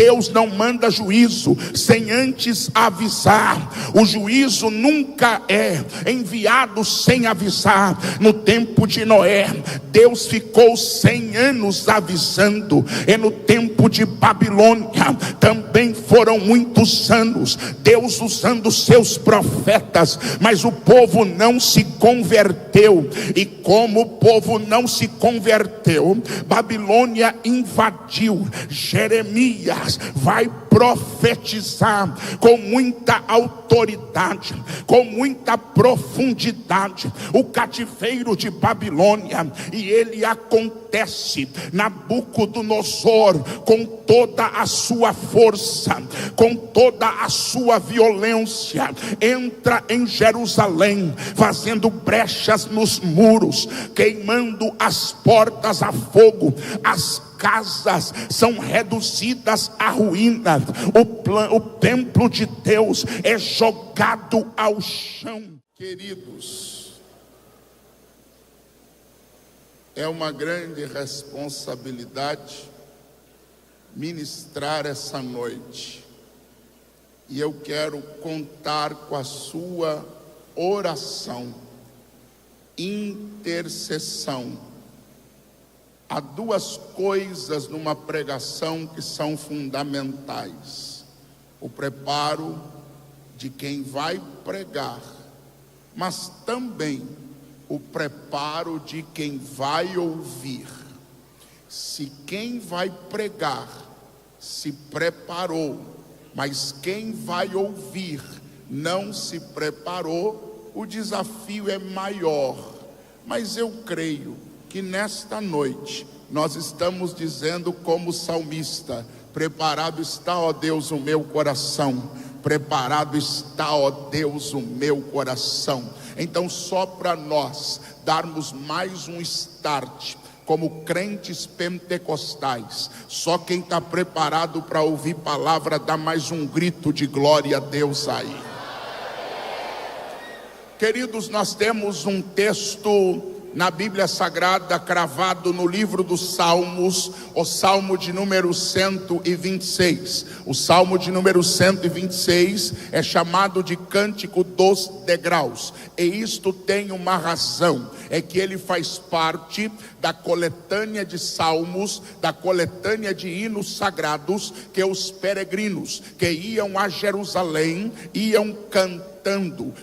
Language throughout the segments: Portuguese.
Deus não manda juízo sem antes avisar. O juízo nunca é enviado sem avisar. No tempo de Noé, Deus ficou 100 anos avisando. E no tempo de Babilônia também foram muitos anos, Deus usando seus profetas, mas o povo não se converteu. E como o povo não se converteu, Babilônia invadiu. Jeremias vai profetizar com muita autoridade, com muita profundidade, o cativeiro de Babilônia. E ele acontece, Nabucodonosor, com toda a sua força, com toda a sua violência, entra em Jerusalém, fazendo brechas nos muros, queimando as portas a fogo. As casas são reduzidas à ruína. O templo de Deus é jogado ao chão. Queridos, é uma grande responsabilidade ministrar essa noite. E eu quero contar com a sua oração, intercessão. Há duas coisas numa pregação que são fundamentais: o preparo de quem vai pregar, mas também o preparo de quem vai ouvir. Se quem vai pregar se preparou, mas quem vai ouvir não se preparou, o desafio é maior. Mas eu creio que nesta noite nós estamos dizendo como salmista: preparado está, ó Deus, o meu coração. Preparado está, ó Deus, o meu coração. Então, só para nós darmos mais um start como crentes pentecostais, só quem está preparado para ouvir palavra dá mais um grito de glória a Deus aí. Queridos, nós temos um texto na Bíblia Sagrada, cravado no livro dos Salmos, o Salmo de número 126. O Salmo de número 126 é chamado de Cântico dos Degraus. E isto tem uma razão, é que ele faz parte da coletânea de salmos, da coletânea de hinos sagrados, que os peregrinos que iam a Jerusalém iam cantando,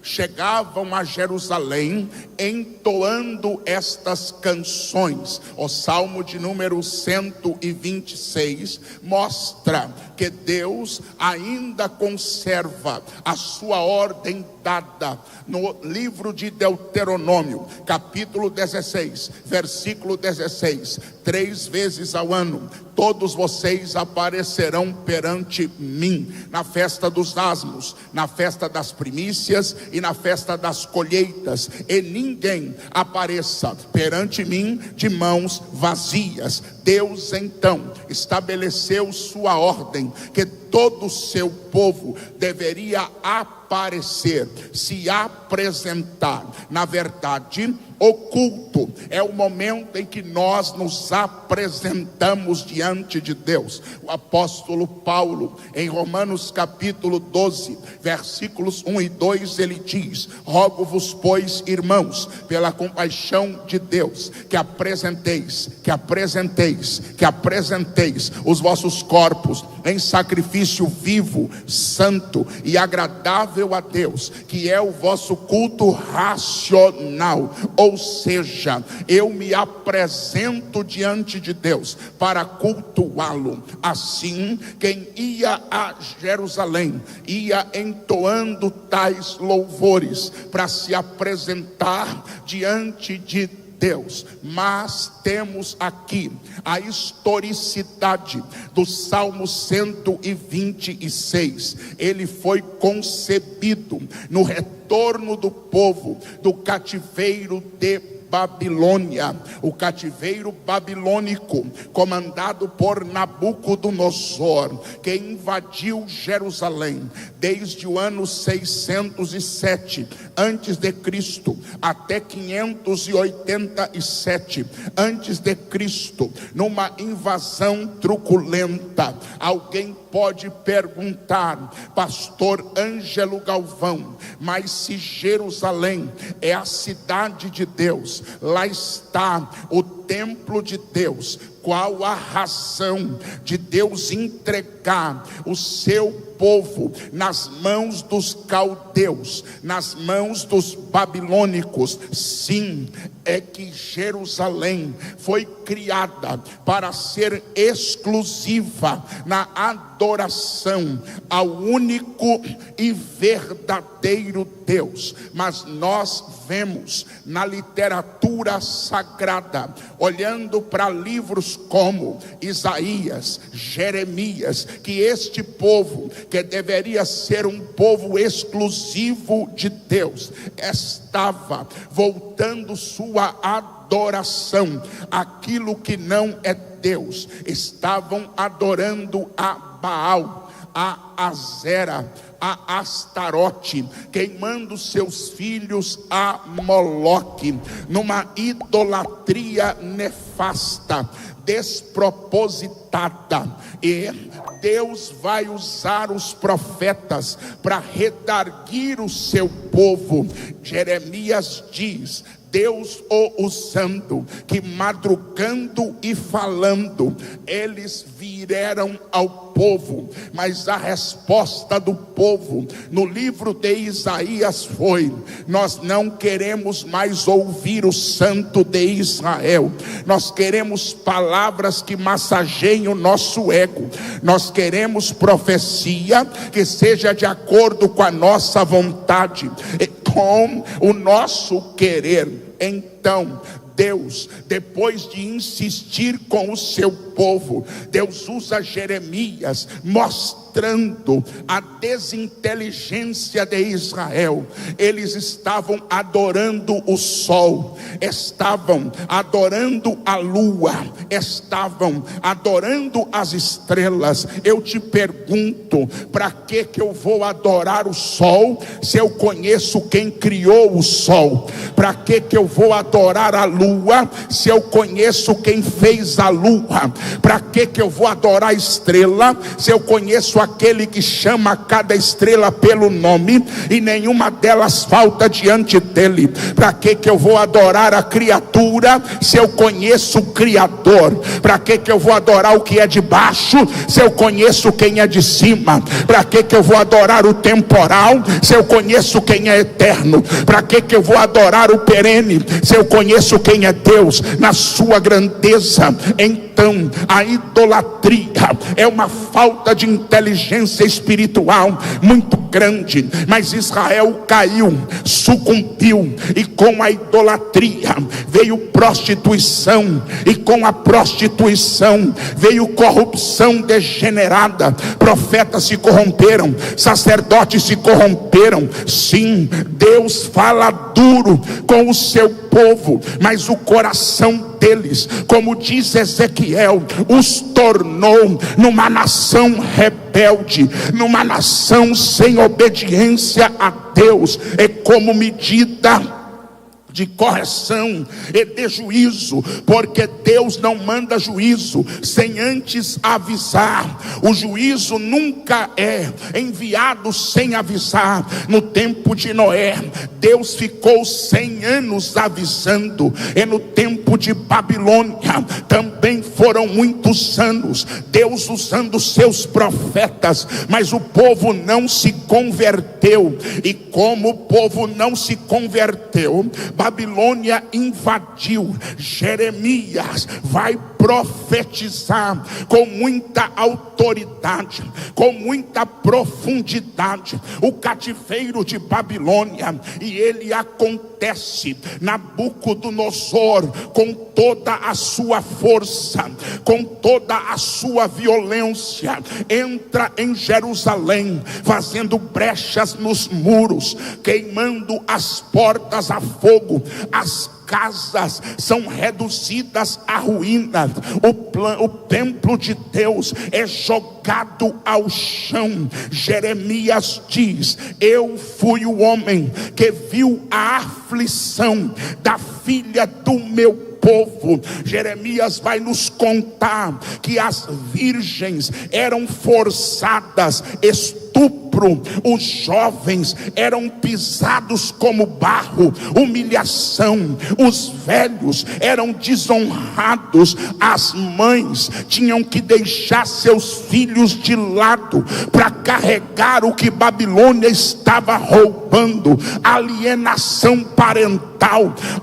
chegavam a Jerusalém entoando estas canções. O Salmo de número 126 mostra que Deus ainda conserva a sua ordem dada no livro de Deuteronômio, capítulo 16, versículo 16: 3 vezes ao ano todos vocês aparecerão perante mim, na festa dos asmos, na festa das primícias e na festa das colheitas, e ninguém apareça perante mim de mãos vazias. Deus então estabeleceu sua ordem, que todo o seu povo deveria aparecer, se apresentar. Na verdade, o culto é o momento em que nós nos apresentamos diante de Deus. O apóstolo Paulo, em Romanos capítulo 12, versículos 1 e 2, ele diz: rogo-vos, pois, irmãos, pela compaixão de Deus, que apresenteis os vossos corpos em sacrifício vivo, santo e agradável a Deus, que é o vosso culto racional. Ou seja, eu me apresento diante de Deus para cultuá-lo. Assim, quem ia a Jerusalém ia entoando tais louvores para se apresentar diante de Deus. Mas temos aqui a historicidade do Salmo 126. Ele foi concebido no retorno do povo do cativeiro de Babilônia, o cativeiro babilônico, comandado por Nabucodonosor, que invadiu Jerusalém desde o ano 607 antes de Cristo até 587 antes de Cristo, numa invasão truculenta. Alguém pode perguntar, pastor Ângelo Galvão, mas se Jerusalém é a cidade de Deus, lá está o templo de Deus, qual a razão de Deus entregar o seu povo nas mãos dos caldeus, nas mãos dos babilônicos? Sim, é que Jerusalém foi criada para ser exclusiva na adoração ao único e verdadeiro Deus. Mas nós vemos na literatura sagrada, olhando para livros como Isaías, Jeremias, que este povo, que deveria ser um povo exclusivo de Deus, estava voltando sua adoração àquilo que não é Deus. Estavam adorando a Baal, a Azera, a Astarote, queimando seus filhos a Moloque, numa idolatria nefasta, despropositada. E Deus vai usar os profetas para redarguir o seu povo. Jeremias diz, Deus o usando, que madrugando e falando, eles vieram ao povo. Mas a resposta do povo no livro de Isaías foi: nós não queremos mais ouvir o Santo de Israel, nós queremos palavras que massageiem o nosso ego, nós queremos profecia que seja de acordo com a nossa vontade e com o nosso querer. Então Deus, depois de insistir com o seu povo, Deus usa Jeremias, mostrando a desinteligência de Israel. Eles estavam adorando o sol, estavam adorando a lua, estavam adorando as estrelas. Eu te pergunto, para que eu vou adorar o sol, se eu conheço quem criou o sol? Para que eu vou adorar a lua, se eu conheço quem fez a lua? Para que eu vou adorar a estrela, se eu conheço aquele que chama cada estrela pelo nome, e nenhuma delas falta diante dele? Para que eu vou adorar a criatura, se eu conheço o Criador? Para que eu vou adorar o que é de baixo, se eu conheço quem é de cima? Para que eu vou adorar o temporal, se eu conheço quem é eterno? Para que eu vou adorar o perene, se eu conheço quem é Deus na sua grandeza? Então a idolatria é uma falta de inteligência espiritual muito grande. Mas Israel caiu, sucumbiu, e com a idolatria veio prostituição, e com a prostituição veio corrupção degenerada. Profetas se corromperam, sacerdotes se corromperam. Sim, Deus fala duro com o seu povo, mas o coração deles, como diz Ezequiel, os tornou numa nação rebelde, numa nação sem obediência a Deus. É como medida de correção e de juízo, porque Deus não manda juízo sem antes avisar. O juízo nunca é enviado sem avisar. No tempo de Noé, Deus ficou 100 anos avisando, e no tempo de Babilônia também foram muitos anos, Deus usando seus profetas, mas o povo não se converteu. E como o povo não se converteu, Babilônia invadiu. Jeremias vai profetizar com muita autoridade, com muita profundidade, o cativeiro de Babilônia. E ele acontece. Nabucodonosor, com toda a sua força, com toda a sua violência, entra em Jerusalém, fazendo brechas nos muros, queimando as portas a fogo. As casas são reduzidas à ruína. O templo de Deus é jogado ao chão. Jeremias diz: eu fui o homem que viu a aflição da filha do meu povo. Jeremias vai nos contar que as virgens eram forçadas, estupro, os jovens eram pisados como barro, humilhação, os velhos eram desonrados, as mães tinham que deixar seus filhos de lado para carregar o que Babilônia estava roubando, alienação parental.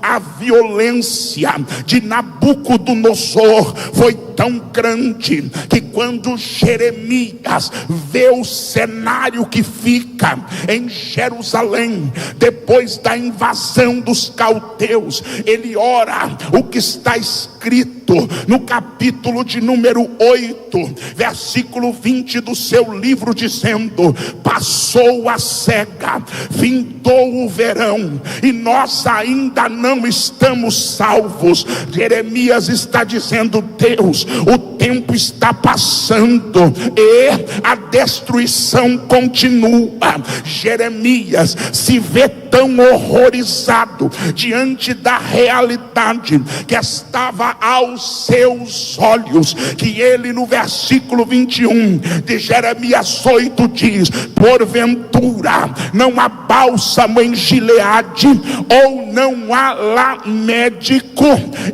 A violência de Nabucodonosor foi tão grande que quando Jeremias vê o cenário que fica em Jerusalém depois da invasão dos caldeus, ele ora o que está escrito no capítulo de número 8, versículo 20 do seu livro, dizendo: passou a cega, findou o verão, e nós ainda não estamos salvos. Jeremias está dizendo: Deus, o tempo está passando e a destruição continua. Jeremias se vê tão horrorizado diante da realidade que estava aos seus olhos, que ele, no versículo 21 de Jeremias 8, diz: porventura não há bálsamo em Gileade, ou não há lá médico?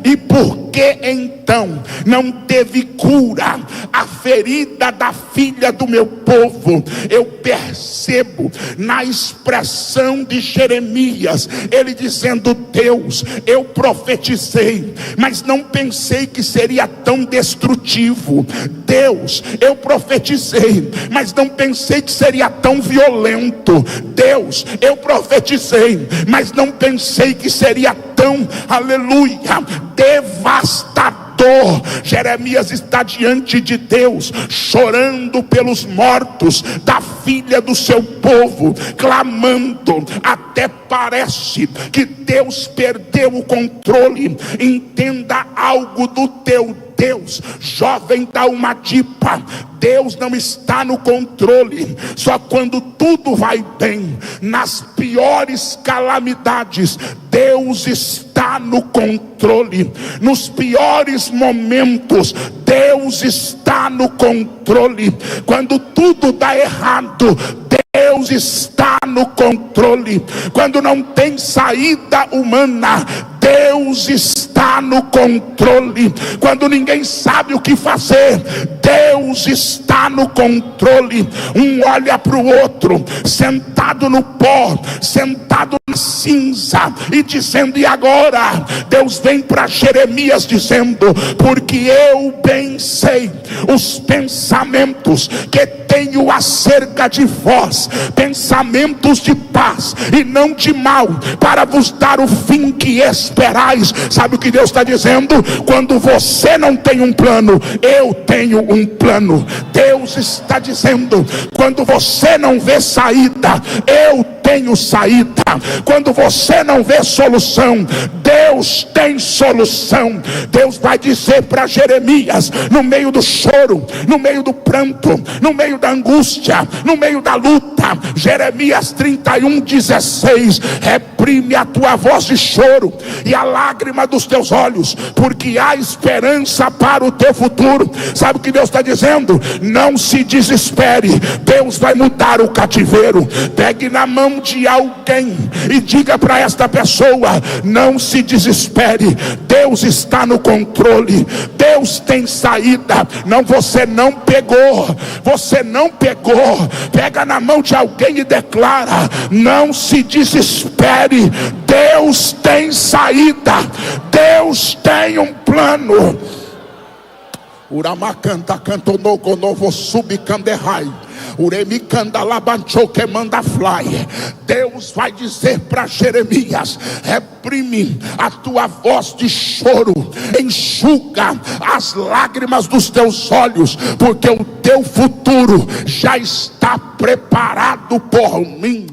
E por que então não teve cura a ferida da filha do meu povo? Eu percebo na expressão de Jeremias, ele dizendo: Deus, eu profetizei, mas não pensei que seria tão destrutivo. Deus, eu profetizei, mas não pensei que seria tão violento. Deus, eu profetizei, mas não pensei que seria tão, aleluia, devastador. Jeremias está diante de Deus, chorando pelos mortos da filha do seu povo, clamando. Até parece que Deus perdeu o controle. Entenda algo do teu Deus, jovem da Umadipa: Deus não está no controle só quando tudo vai bem. Nas piores calamidades, Deus está no controle. Nos piores momentos, Deus está no controle. Quando tudo dá errado, Deus está no controle. Quando não tem saída humana, Deus está no controle. Quando ninguém sabe o que fazer, Deus está no controle. Um olha para o outro, sentado no pó, sentado na cinza, e dizendo: e agora? Deus vem para Jeremias dizendo: porque eu bem sei os pensamentos que tenho acerca de vós, pensamentos de paz e não de mal, para vos dar o fim que esperais. Sabe o que Deus está dizendo? Quando você não tem um plano, eu tenho um plano. Deus está dizendo: quando você não vê saída, eu tenho saída. Quando você não vê solução, Deus tem solução. Deus vai dizer para Jeremias, no meio do choro, no meio do pranto, no meio da angústia, no meio da luta, Jeremias 31:16: reprime a tua voz de choro e a lágrima dos teus olhos, porque há esperança para o teu futuro. Sabe o que Deus está dizendo? Não se desespere, Deus vai mudar o cativeiro. Pegue na mão de alguém e diga para esta pessoa: não se desespere, Deus está no controle, Deus tem saída. Não, você não pegou, você não pegou. Pega na mão de alguém e declara: não se desespere, Deus tem saída, Deus tem um plano. Uramacanta cantonoco novo subcanderrai. Uremicanda labanchou que manda fly. Deus vai dizer para Jeremias: reprime a tua voz de choro, enxuga as lágrimas dos teus olhos, porque o teu futuro já está preparado por mim.